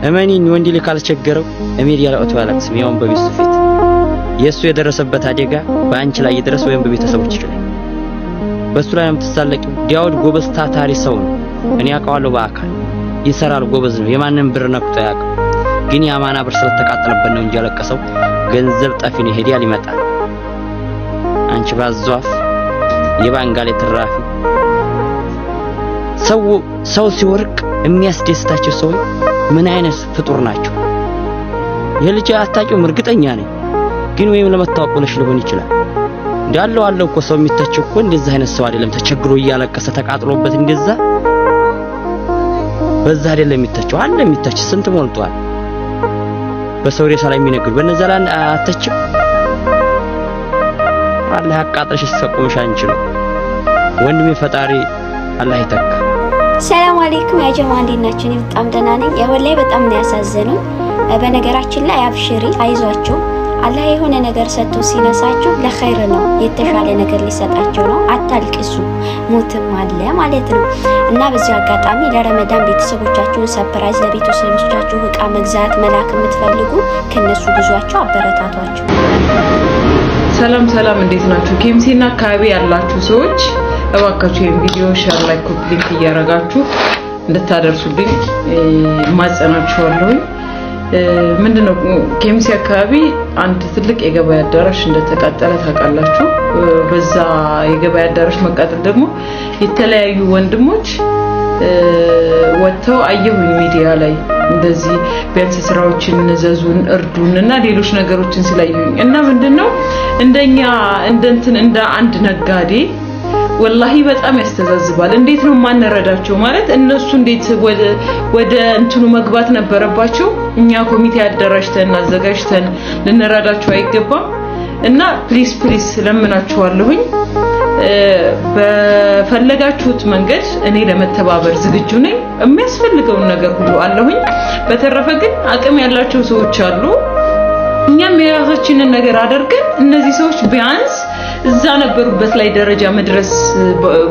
እመኒኝ ወንድ ልጅ ካልቸገረው ሚዲያ ላይ ወጥቶ ያለቅስም ያውን በሚስቱ ፊት የሱ የደረሰበት አደጋ በአንቺ ላይ ይድረስ ወይም በቤተሰቦች ይችላል በሱ ላይ የምትሳለቂው ዳውድ ጎበዝ ታታሪ ሰው ነው እኔ አውቀዋለሁ በአካል ይሰራል ጎበዝ ነው የማንንም ብር ነክቶ ያውቃል ግን ያማና ብር ስለተቃጠለበት ነው እንጂ ያለቀሰው ገንዘብ ጠፊ ነው ሄዲያል ይመጣል አንቺ ባዟፍ የባንጋሌ ትራፊ ሰው ሲወርቅ የሚያስደስታቸው ሰው ምን አይነት ፍጡር ናቸው የልጅ አታቂው እርግጠኛ ነኝ ግን ወይም ለመታወቅ ብለሽ ሊሆን ይችላል እንዳለው አለው እኮ ሰው የሚተቸው እኮ እንደዛ አይነት ሰው አይደለም ተቸግሮ እያለቀሰ ተቃጥሎበት እንደዛ በዛ አይደለም የሚተቸው አለ የሚተች ስንት ሞልቷል በሰው ሬሳ ላይ የሚነግሩ በነዛ ላይ አተችም አላህ ያቃጥልሽ ሲሰቁምሽ አንቺ ነው ወንድሜ ፈጣሪ አላህ ይተካ ሰላም አለይኩም ያ ጀማዓ እንዴናችሁ በጣም ደህና ነኝ ወላሂ በጣም ነው ያሳዘኑኝ በነገራችን ላይ አብሽሪ አይዟችሁ አላህ የሆነ ነገር ሰጥቶ ሲነሳችሁ ለኸይር ነው የተሻለ ነገር ሊሰጣችሁ ነው አታልቅሱ ሞትም አለ ማለት ነው እና በዚህ አጋጣሚ ለረመዳን ቤተሰቦቻችሁን ሰርፕራይዝ ለቤተሰቦቻችሁ ዕቃ መግዛት መላክ የምትፈልጉ ከነሱ ግዟቸው አበረታቷቸው ሰላም እንዴት ናችሁ ኬምሲና አካባቢ ያላችሁ ሰዎች እባካችሁ ይሄን ቪዲዮ ሼር ላይክ ኮፒ እያረጋችሁ እንድታደርሱልኝ ማጸናችኋለሁ ምንድነው ኬምሲ አካባቢ አንድ ትልቅ የገበያ አዳራሽ እንደተቃጠለ ታውቃላችሁ በዛ የገበያ አዳራሽ መቃጠል ደግሞ የተለያዩ ወንድሞች ወጥተው አየሁኝ ሚዲያ ላይ እንደዚህ ቢያንስ ስራዎችን እንዘዙን እርዱንና ሌሎች ነገሮችን ስላየሁኝ እና ምንድነው እንደኛ እንደ አንድ ነጋዴ ወላሂ በጣም ያስተዛዝባል እንዴት ነው ማንረዳቸው ማለት እነሱ እንዴት ወደ እንትኑ መግባት ነበረባቸው እኛ ኮሚቴ አደራጅተን አዘጋጅተን ልንረዳቸው አይገባም እና ፕሊስ ለምናችኋለሁኝ በፈለጋችሁት መንገድ እኔ ለመተባበር ዝግጁ ነኝ የሚያስፈልገው ነገር ሁሉ አለሁኝ በተረፈ ግን አቅም ያላቸው ሰዎች አሉ እኛም የራሳችንን ነገር አድርገን እነዚህ ሰዎች ቢያንስ እዛ ነበሩበት ላይ ደረጃ መድረስ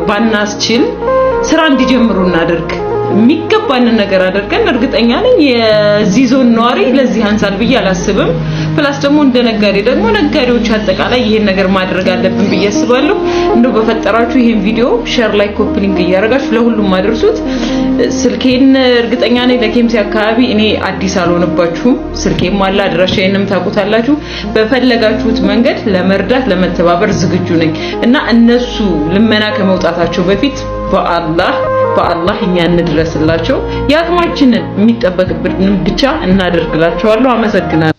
ባናስችል ስራ እንዲጀምሩ እናደርግ የሚገባንን ነገር አድርገን እርግጠኛ ነኝ የዚህ ዞን ነዋሪ ለዚህ አንሳል ብዬ አላስብም ፕላስ ደግሞ እንደ ነጋዴ ደግሞ ነጋዴዎች አጠቃላይ ይሄን ነገር ማድረግ አለብን ብዬ አስባለሁ እንደው በፈጠራችሁ ይሄን ቪዲዮ ሼር ላይክ ኮፒ ሊንክ እያደረጋችሁ ለሁሉም አድርሱት ስልኬን እርግጠኛ ነኝ ለኬምሲ አካባቢ እኔ አዲስ አልሆነባችሁም ስልኬም አለ አድራሻዬንም ታውቁታላችሁ በፈለጋችሁት መንገድ ለመርዳት ለመተባበር ዝግጁ ነኝ እና እነሱ ልመና ከመውጣታቸው በፊት በአላህ እኛ እንድረስላቸው ያቅማችንን የሚጠበቅብን ብቻ እናደርግላቸዋለሁ አመሰግናለሁ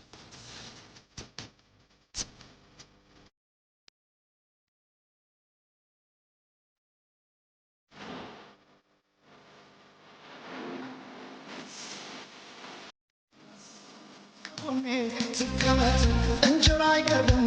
እንጀራ አይቀርም